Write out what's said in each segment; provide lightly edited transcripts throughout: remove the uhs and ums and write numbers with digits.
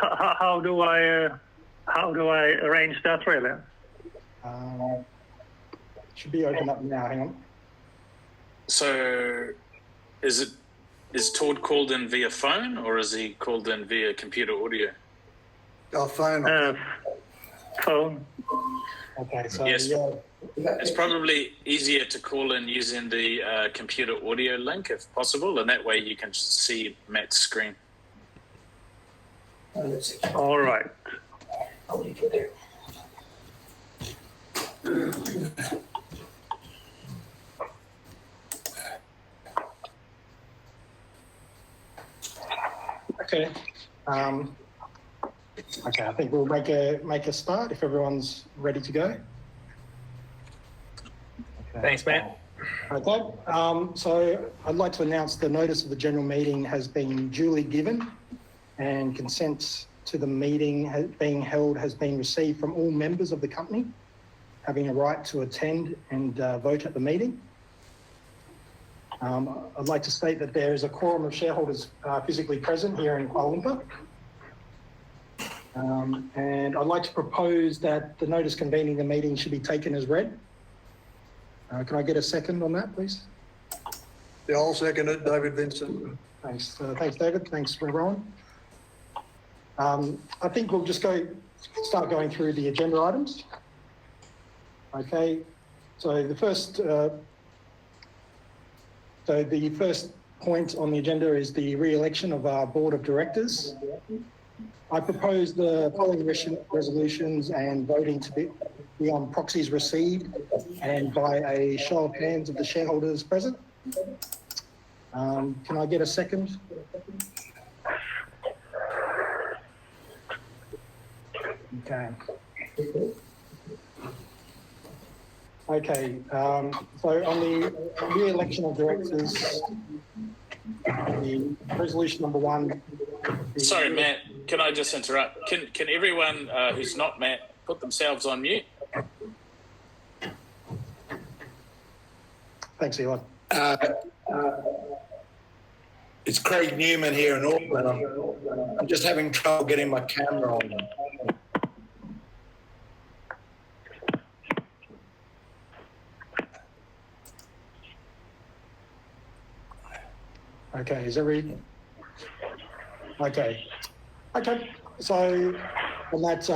how do I arrange that really? Should be open up now. Hang on. So, is Todd called in via phone or is he called in via computer audio? Oh, phone. Phone. Okay, so Yes. yeah. It's probably easier to call in using the computer audio link if possible, and that way you can see Matt's screen. All right. I'll leave it there. Okay. Okay, I think we'll make a start if everyone's ready to go. Okay. Thanks, Matt. Okay. So I'd like to announce the notice of the general meeting has been duly given, and consent to the meeting being held has been received from all members of the company having a right to attend and vote at the meeting. I'd like to state that there is a quorum of shareholders physically present here in Kuala Lumpur. And I'd like to propose that the notice convening the meeting should be taken as read. Can I get a second on that, please? Yeah, I'll second it, David Vincent. Thanks, thanks, David. Thanks, Rowan. I think we'll just start going through the agenda items. Okay, so the first point on the agenda is the re-election of our board of directors. I propose the following resolutions and voting to be on proxies received and by a show of hands of the shareholders present. Can I get a second? Okay. Okay, so on the re-election of directors, the resolution number 1. Sorry, Matt, can I just interrupt? Can everyone who's not Matt put themselves on mute? Thanks, Eli. It's Craig Newman here in Auckland. I'm just having trouble getting my camera on. Okay, is every... Okay. Okay, so on that,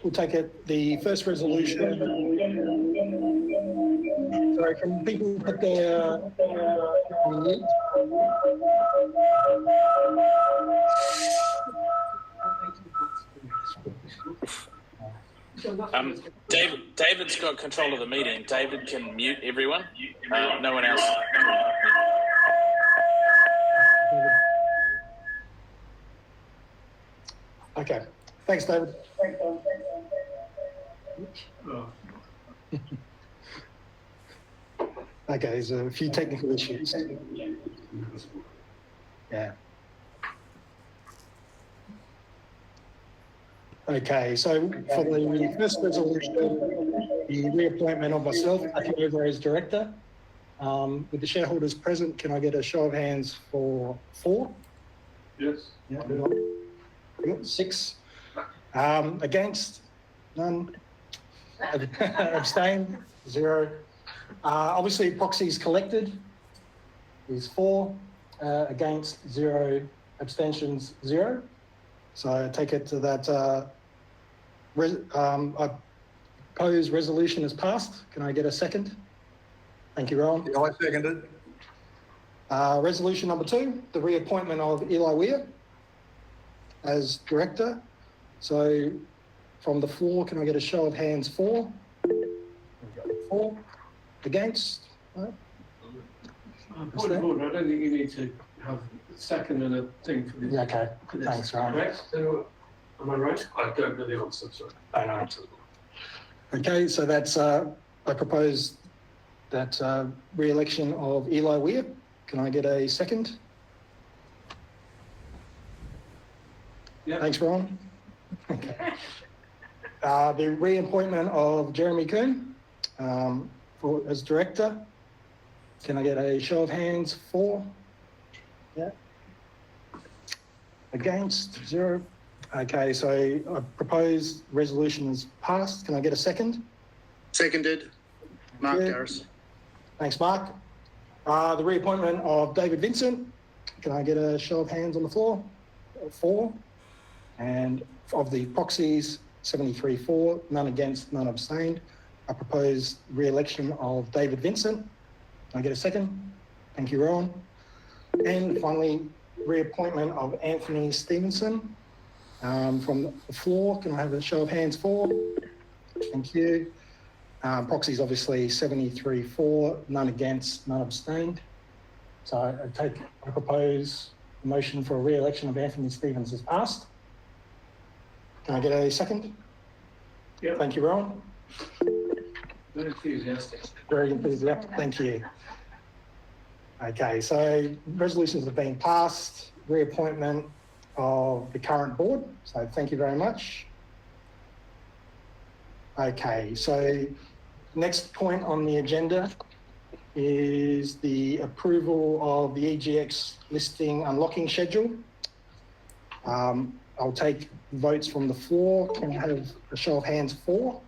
we'll take it, the first resolution. Sorry, can people put their on mute? David's got control of the meeting. David can mute everyone. No one else. Okay, thanks, David. Okay, there's a few technical issues. Yeah. Okay, so for the first resolution, the reappointment of myself, Enegra as director. With the shareholders present, can I get a show of hands for 4? Yes. Yeah, 6. Against? None. Abstain? 0. Obviously, proxies collected is 4. Against? 0. Abstentions? 0. So I take it to that I propose resolution is passed. Can I get a second? Thank you, Rowan. Yeah, I second it. Resolution number 2, the reappointment of Eli Weir as director. So from the floor, can I get a show of hands for? 4. Against? No? Point of order, I don't think you need to have a second and a thing for this. Yeah, okay. For this. Thanks, Rowan. Correct? So, am I right? I don't know the answer, sorry. I know. Okay, so that's, I propose that re-election of Eli Weir. Can I get a second? Yeah. Thanks, Ron. Okay. The reappointment of Jeremy Kuhn as director. Can I get a show of hands for? Yeah. Against? 0. Okay, so I propose resolution is passed. Can I get a second? Seconded. Mark you. Darris. Thanks, Mark. The reappointment of David Vincent. Can I get a show of hands on the floor? 4. And of the proxies, 73 for, none against, none abstained. I propose re-election of David Vincent. Can I get a second? Thank you, Rowan. And finally, reappointment of Anthony Stevenson from the floor. Can I have a show of hands for? Thank you. Proxies obviously 73 for, none against, none abstained. So I propose a motion for a re-election of Anthony Stevens is passed. Can I get a second? Yeah. Thank you, Rowan. Very enthusiastic. Very enthusiastic. Thank you. Okay, so resolutions have been passed. Reappointment of the current board. So thank you very much. Okay, so next point on the agenda is the approval of the EGX listing unlocking schedule. I'll take votes from the floor. Can I have a show of hands for?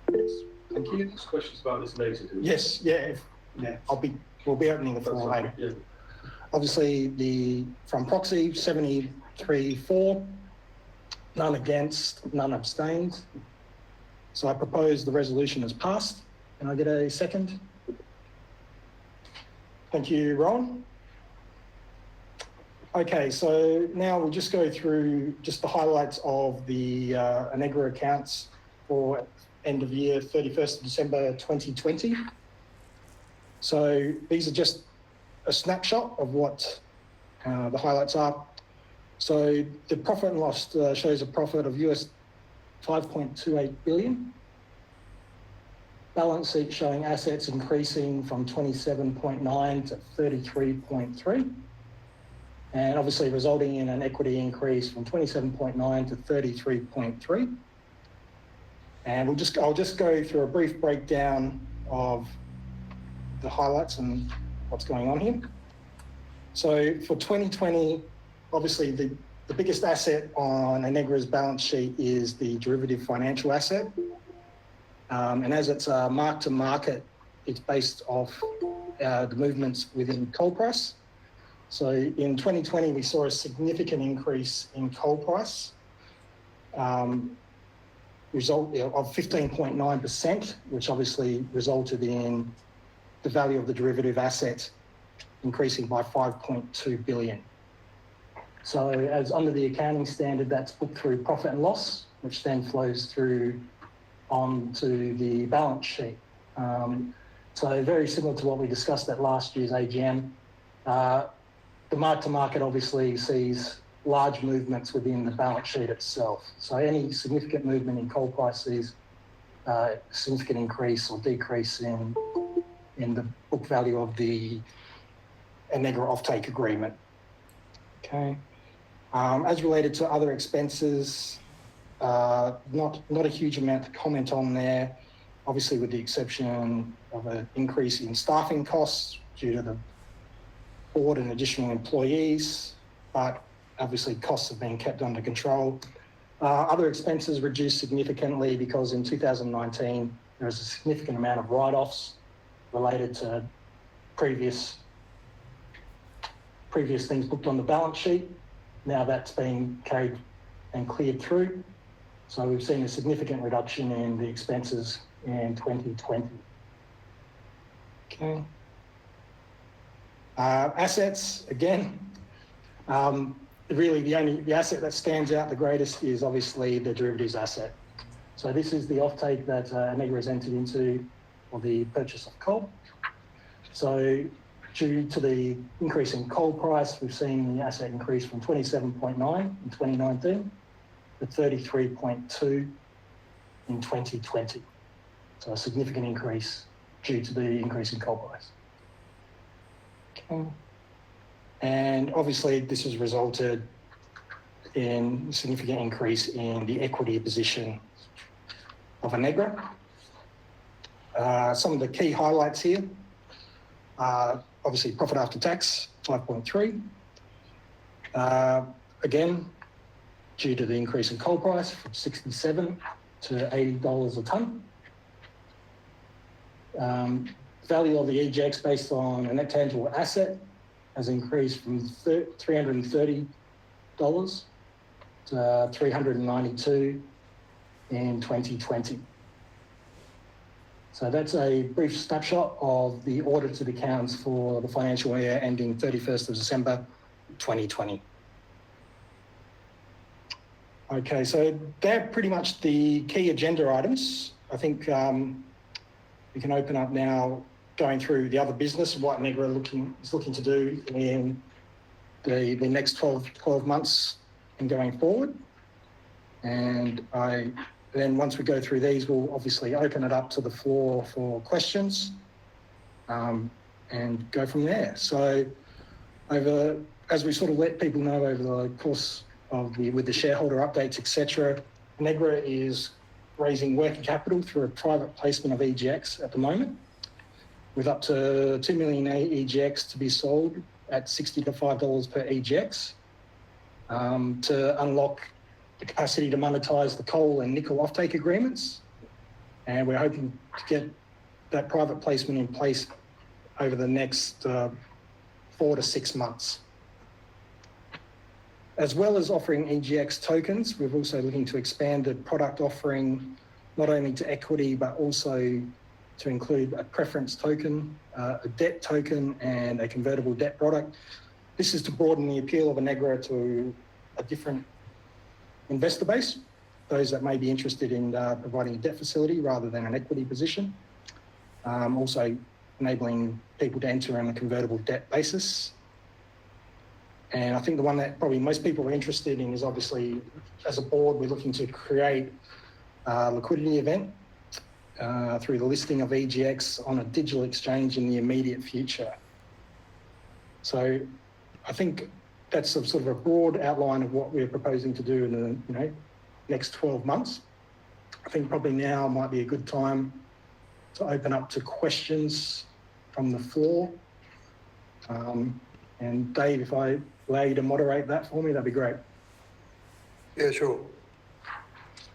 Thank you. There's questions about this later. Yes, yeah, we'll be opening the floor later. Yeah. Obviously, from proxy, 73 for, none against, none abstained. So I propose the resolution is passed. Can I get a second? Thank you, Ron. Okay, so now we'll just go through just the highlights of the Enegra accounts for end of year 31st of December 2020. So these are just a snapshot of what the highlights are. So the profit and loss shows a profit of US 5.28 billion. Balance sheet showing assets increasing from 27.9 to 33.3. And obviously resulting in an equity increase from 27.9 to 33.3. And I'll just go through a brief breakdown of the highlights and what's going on here. So for 2020, obviously the biggest asset on Enegra's balance sheet is the derivative financial asset. And as it's mark to market, it's based off the movements within coal price. So in 2020, we saw a significant increase in coal price, result of 15.9%, which obviously resulted in the value of the derivative asset increasing by 5.2 billion. So as under the accounting standard, that's put through profit and loss, which then flows through onto the balance sheet. So very similar to what we discussed at last year's AGM. The mark-to-market obviously sees large movements within the balance sheet itself. So any significant movement in coal prices, significant increase or decrease in the book value of the Enegra offtake agreement. Okay. As related to other expenses, not a huge amount to comment on there, obviously with the exception of an increase in staffing costs due to the board and additional employees, but obviously costs have been kept under control. Other expenses reduced significantly because in 2019, there was a significant amount of write-offs related to previous things booked on the balance sheet. Now that's been carried and cleared through. So we've seen a significant reduction in the expenses in 2020. Okay. Assets, again, really the asset that stands out the greatest is obviously the derivatives asset. So this is the offtake that Enegra has entered into for the purchase of coal. So due to the increase in coal price, we've seen the asset increase from 27.9 in 2019 to 33.2 in 2020. So a significant increase due to the increase in coal price. Okay. And obviously this has resulted in a significant increase in the equity position of Enegra. Some of the key highlights here are obviously profit after tax, 5.3. Again, due to the increase in coal price from 67 to $80 a tonne. Value of the EGX based on a net tangible asset has increased from $330 to $392 in 2020. So that's a brief snapshot of the audited accounts for the financial year ending 31st of December 2020. Okay, so they're pretty much the key agenda items. I think we can open up now going through the other business and what Enegra is looking to do in the next 12 months and going forward. And then once we go through these, we'll obviously open it up to the floor for questions and go from there. So as we sort of let people know over the course of with the shareholder updates, etc., Enegra is raising working capital through a private placement of EGX at the moment, with up to 2 million EGX to be sold at $60 to $5 per EGX to unlock the capacity to monetize the coal and nickel offtake agreements. And we're hoping to get that private placement in place over the next 4 to 6 months. As well as offering EGX tokens, we're also looking to expand the product offering not only to equity, but also to include a preference token, a debt token, and a convertible debt product. This is to broaden the appeal of Enegra to a different investor base, those that may be interested in providing a debt facility rather than an equity position. Also enabling people to enter on a convertible debt basis. And I think the one that probably most people are interested in is obviously, as a board, we're looking to create a liquidity event through the listing of EGX on a digital exchange in the immediate future. So I think that's a sort of a broad outline of what we're proposing to do in the next 12 months. I think probably now might be a good time to open up to questions from the floor. And Dave, if I allow you to moderate that for me, that'd be great. Yeah, sure.